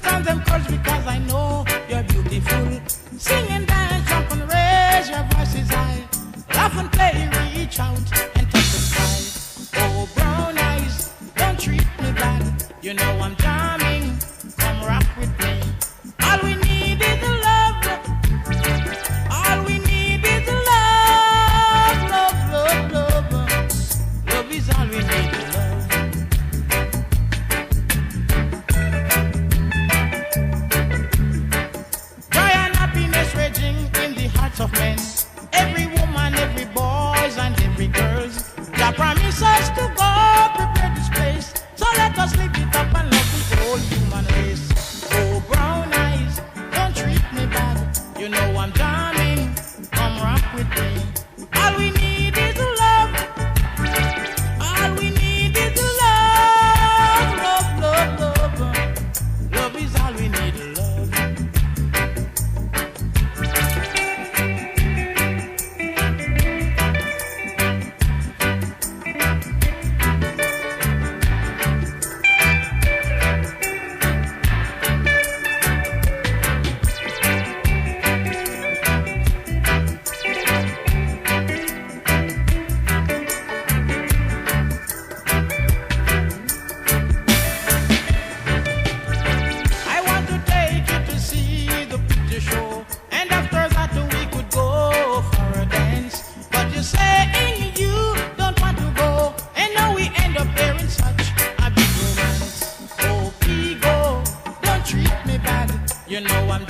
Sometimes I'm cursed because I know you're beautiful. Sing and dance, jump and raise your voices high. Laugh and play, reach out and touch the sky. Oh, brown eyes, don't treat me bad. You know I'm charming, come rock with me. All we need is a love. All we need is a love, love, love, love. Love is all we need, love. Joy and happiness raging in the hearts of men. Every woman, every boys and every girls. God promise us to go prepare this place. So let us live it up and love the whole human race. Oh, brown eyes, don't treat me bad. You know I'm charming, come rock with me. All we need is a love. All we need is a love, love, love, love. Love is all we need, love. I want to take you to see the picture show, and after that we could go for a dance. But you say you don't want to go, and now we end up here in such a big romance. Oh, Pigo, don't treat me bad. You know I'm